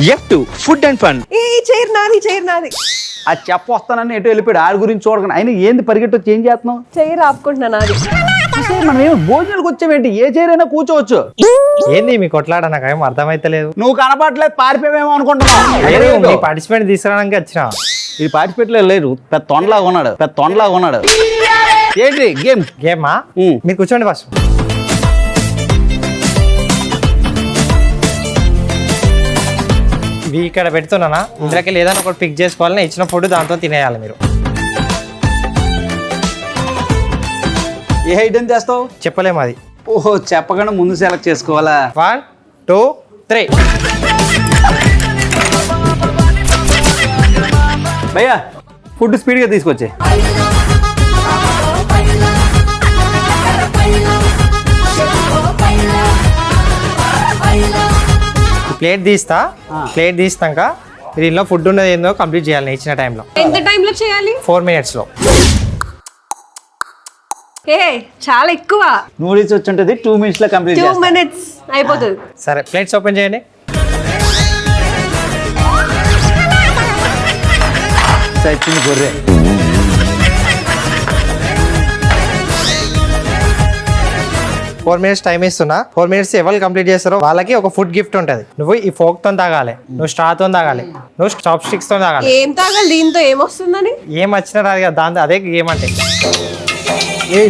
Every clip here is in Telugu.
F2 food and fun. ఈ చైర్ నాది ఆ చెప్ప వస్తానని ఎటు వెళ్ళిపోయాడు ఆడి గురించి చూడకుండా ఆయన ఏంది పరిగెట్టు వచ్చి ఏం చేస్తున్నావు చైర్ ఆపుకుంటున్నా నాది. మనం ఏమి భోజనాలకు వచ్చామేంటి ఏ చైర్ అయినా కూర్చోవచ్చు ఏంది మీ కొట్లాడ నాకేం అర్థమైతలేదు. నువ్వు కనపడలేదు పారిపోయామేమో అనుకుంటున్నావు పార్టిసిపేట్ తీసుకురావడానికి వచ్చిన ఇది పార్టిసిపేట్ లేరు పెద్ద తొండలాగా ఉన్నాడు ఏంటి గేమా మీరు కూర్చోండి ఫస్ట్. ఇవి ఇక్కడ పెడుతున్నానా ఇందులోకి ఏదైనా ఒకటి పిక్ చేసుకోవాలని ఇచ్చిన ఫుడ్ దాంతో తినేయాలి మీరు. ఏ ఐటెం చేస్తావు చెప్పలేము అది. ఓహో చెప్పకుండా ముందు సెలెక్ట్ చేసుకోవాలా 1 2 3. భయ్యా ఫుడ్ స్పీడ్గా తీసుకొచ్చే ప్లేట్ తీస్తాక దీనిలో ఫుడ్ ఉన్నది ఏందో కంప్లీట్ చేయాలి ఇచ్చిన టైంలో. ఎంత టైంలో చేయాలి? 4 minutes లో. చాలా ఎక్కువ. నూడిల్స్ వచ్చి 2 minutes లో కంప్లీట్ 2 minutes అయిపోతుంది. సరే ప్లేట్స్ ఓపెన్ చేయండి. సచ్చింది గొర్రె. ఫోర్ మినిట్స్ టైం ఇస్తున్నా. 4 minutes ఎవరు కంప్లీట్ చేస్తారో వాళ్ళకి ఒక ఫుడ్ గిఫ్ట్ ఉంటుంది. నువ్వు ఈ ఫోక్ తో తాగాలి, నువ్వు స్ట్రా తో తాగాలి, నువ్వు చాప్ స్టిక్స్ తో తాగాలి. ఏం తాగాలి దీంతో? ఏమొస్తుందని ఏం వచ్చినా రాదు కదా దాంతో అదే గేమ్ అంటే.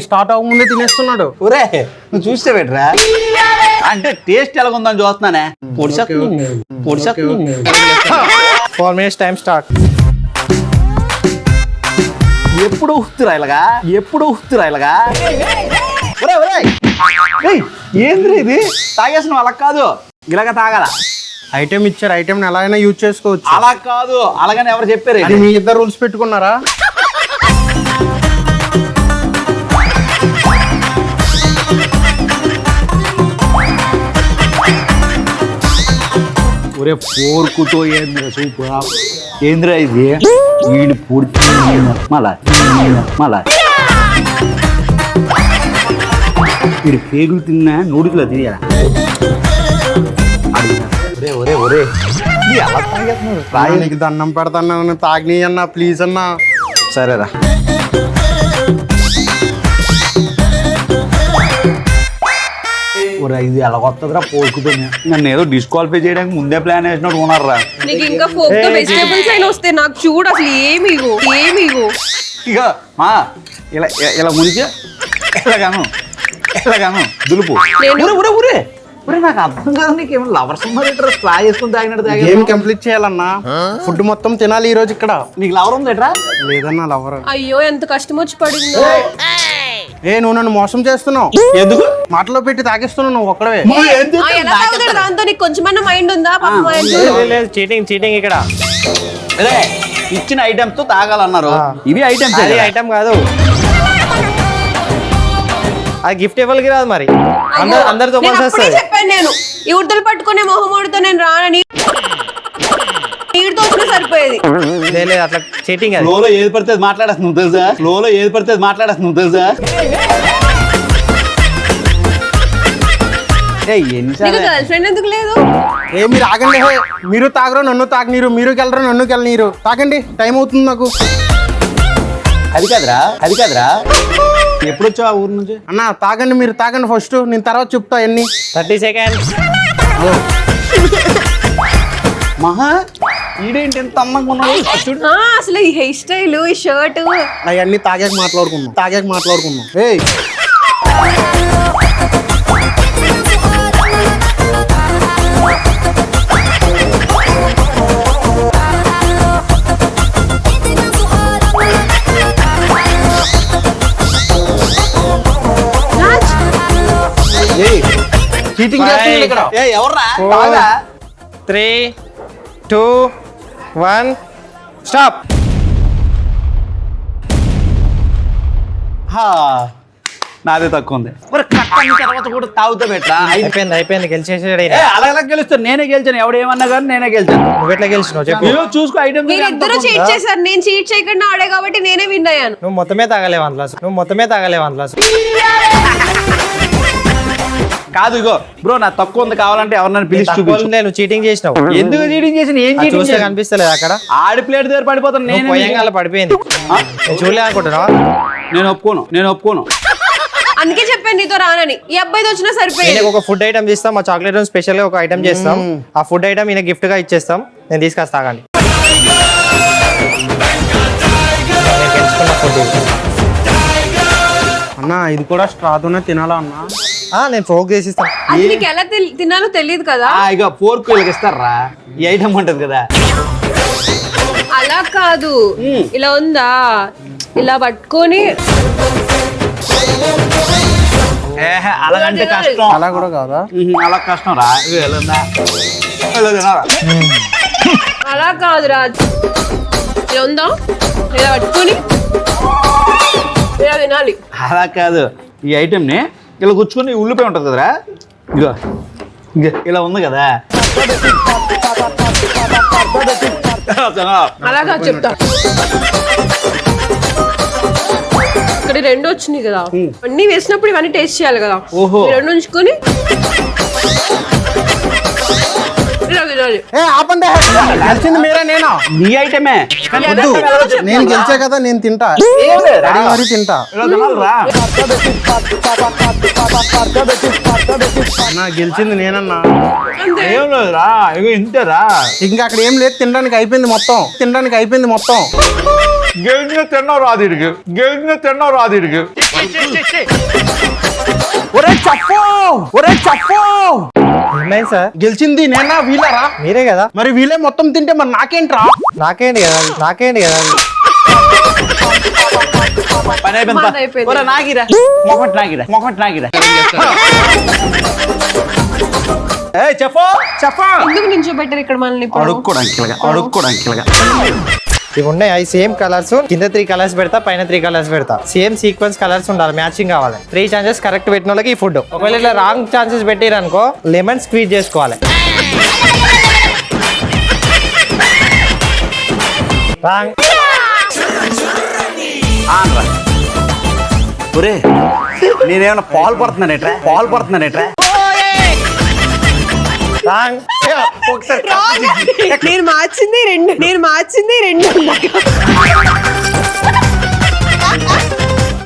స్టార్ట్ అవ్వకముందే తినేస్తున్నాడు. ఒరే నువ్వు చూస్తే పెట్టరా అంటే టేస్ట్ ఎలాగుందని చూస్తున్నానే. పొడిసెత్తు 4 minutes time start. ఎప్పుడు ఊస్తురా ఇలాగా ఏంద్రీ ఇది తాగేసిన వాళ్ళకి కాదు ఇలాగ తాగాల. ఐటెం ఇచ్చారు, ఐటెం ఎలా అయినా యూజ్ చేసుకోవచ్చు. అలా కాదు అలాగని ఎవరు చెప్పారు? అది మీ ఇద్దరు రూల్స్ పెట్టుకున్నారా? ఒరే పోర్కుతో ఏంద్రా ఇది వీడు పూర్తి మళ్ళా వీడు పేగులు తిన్నా నూడిలో తిరిగా. ఒరే ఎలా తాగేస్తున్నారు? నీకు దండం పెడతాను తాగిని అన్నా ప్లీజ్ అన్నా. సరేరా ఇది ఎలా కొత్తదిరా పోర్కుతో. నన్ను ఏదో డిస్క్వాలిఫై చేయడానికి ముందే ప్లాన్ వేసినట్టు ఉన్నారా? నీకు ఇంకా ఫోక్ తో వెజిటబుల్స్ అయినా వస్తే నాకు చూడు అసలు ఏమిగో ఇక మా ఇలా ముంచే ఎలాగాను దులుపు. ఊరే నాకు అర్థం కాదు నీకేమో లవర్స్ ఉన్నారు ఫ్లా చేసుకుని తాగినట్టు ఏం కంప్లీట్ చేయాలన్నా? ఫుడ్ మొత్తం తినాలి ఈ రోజు ఇక్కడ. నీకు లవర్ ఉంది ఎట్రా? లేదన్నా లవర్. అయ్యో ఎంత కష్టం వచ్చి పడిందో. నువ్వు నన్ను మోసం చేస్తున్నావు. ఎందుకు మాటలో పెట్టి తాగిస్తున్నావు నువ్వు ఒక్కడవే. ఎలా తాగుతాడు దాంతో? నీకు కొంచెమన్నా మైండ్ ఉందా? లేదు చీటింగ్ ఇక్కడ. అదే ఇచ్చిన ఐటమ్స్ తో తాగాలన్నారు. ఇవి ఐటమ్స్. అది ఐటమ్ కాదు, అది గిఫ్ట్ ఎవరికి రాదు మరి అందరితో చెప్పాను నేను. ఈ ఉడతలు పట్టుకునే మొహమ్మడితో నేను రానని నీటితో వచ్చినా సరిపోయేది. లేదు అట్లా చీటింగ్. అది ఫ్లోలో ఏది పడితే మాట్లాడేస్తున్నావు తెలుసా? గర్ల్ ఫ్రెండ్ ఎందుకు లేదు? మీరు ఆగండి. మీరు తాగరు నన్ను తాగనీరు, మీరు కెళ్ళరు నన్ను కెళ్ళనీరు. తాగండి టైం అవుతుంది నాకు. అది కాదురా ఎప్పుడు వచ్చావు ఆ ఊరు నుంచి? అన్న తాగండి, మీరు తాగండి ఫస్ట్, నేను తర్వాత చెప్తా ఎన్ని. 30 seconds. మహా ఈడేంటి ఎంత అందంగా ఉన్నాడు చూడు. అసలు ఈ హెయిర్ స్టైల్, ఈ షర్ట్ అవన్నీ తాగాక మాట్లాడుకుందాం. ఏయ్ చీటింగ్ చేస్తుంది ఇక్కడ. ఎవర్రా? 3 2 1 స్టాప్. నాదే తక్కువ ఉంది. తర్వాత కూడా తాగుతా బెట్రా. అయిపోయింది గెలిచేసాడు. అలా గెలుస్తాను. నేనే గెలిచాను. ఎవడేమన్నా కానీ నేనే గెలిచాను. నువ్వు ఎట్లా గెలిచినావు చెప్పు. చూసుకో ఐటమ్. మీరిద్దరూ చీట్ చేశారు. నేను చీట్ చేయకుండా ఆడే కాబట్టి నేనే విన్ అయ్యాను. నువ్వు మొత్తమే తాగలేవు అందులో. కాదు ఇగో బ్రో నా తక్కువ ఉంది కావాలంటే ఎవరినైనా పిలిచి చూపించు. నువ్వు చీటింగ్ చేసినావు. ఎందుకు చీటింగ్ చేసిన ఏం అది చీటింగ్ చూస్తే కనిపిస్తలేదు అక్కడ. ఆడి ప్లేట్ దగ్గర పడిపోతాను నువ్వు నేను పోయంగాల పడిపోయింది. నేను చూడలే అనుకుంటున్నావా? నేను ఒప్పుకోను అందుకే చెప్పాను నీతో రానని. ఈ అబ్బాయితో వచ్చినా సరిపోయింది. నేను ఒక ఫుడ్ ఐటమ్ ఇస్తాం, మా చాక్లెట్ స్పెషల్ గా ఒక ఐటమ్ చేస్తాం. ఆ ఫుడ్ ఐటమ్ ఈయన గిఫ్ట్ గా ఇచ్చేస్తాం. నేను తీసుకొస్తా తాగండి. నేను పెంచుకున్న ఫుడ్ అన్న ఇది కూడా స్ట్రాతోనే తినాలా అన్న? నేను ఫోక్ చేసిస్తాను. అది నీకు ఎలా తినాలో తెలియదు కదా. ఇక ఫోర్క్ వీళ్ళకి ఇస్తారా ఈ ఐటమ్ ఉంటది కదా. అలా కాదు, ఇలా ఉందా, ఇలా పట్టుకొని అలాగంటే కష్టం. అలా కూడా కాదా? అలా కష్టం రా. అలా కాదు రా. ఇలా ఉందా, ఇలా పట్టుకొని ఇలా తినాలి. అలా కాదు, ఈ ఐటమ్ ని ఇలా గుచ్చుకొని ఉల్లిపాయ ఉంటది కదరా, ఇగో ఇలా ఉంది కదా. అలా కాదు చెప్తా. ఇక్కడ రెండు వచ్చినాయి కదా, అన్ని వేసినప్పుడు ఇవన్నీ టేస్ట్ చేయాలి కదా. ఓహో. ఈ రెండు ఉంచుకొని ఇలా తినాలి. ఆపండి, గెలిచింది మీరే నేనా? నీ ఐటమే వద్దు, నేను గెలిచా కదా, నేను తింటా. అడిగి మరీ తింటా. ఇలా తినాలిరా. అన్న గెలిచింది నేనన్నా. ఏం లేదురా, ఇగో ఇంతేరా. ఇంకా అక్కడ ఏం లేదు, తినడానికి అయిపోయింది మొత్తం. గెలిచిన తిన్నావు రాదు ఇడికి. ఒరే చెప్పు ఏమైంది సార్? గెలిచింది నేనా వీళ్ళరా? మీరే కదా. మరి వీళ్ళే మొత్తం తింటే మరి నాకేంట్రా? నాకేంటి కదా పని అయిపోయింది. పని అయిపోయింది. ఒరే నాగిరా, మొహట్ నాగిరా. చెప్పు ఎందుకు నించోబెట్టారు ఇక్కడ మనల్ని ఇప్పుడు? అడుక్కోడానికి ఇవి ఉన్నాయి. అవి సేమ్ కలర్స్. కింద 3 కలర్స్ పెడతా, పైన 3 కలర్స్ పెడతా. సేమ్ సీక్వెన్స్ కలర్స్ ఉండాలి, మ్యాచింగ్ కావాలి. 3 ఛాన్సెస్ కరెక్ట్ పెట్టిన వాళ్ళకి ఈ ఫుడ్. ఒకవేళ ఇలా రాంగ్ ఛాన్సెస్ పెట్టిరనుకో లెమన్ స్క్వీజ్ చేసుకోవాలి. రాంగ్. ఒరే నేనేమన్నా పాలు పడుతున్నానేట్రా. రాంగ్. నేను మార్చింది రెండు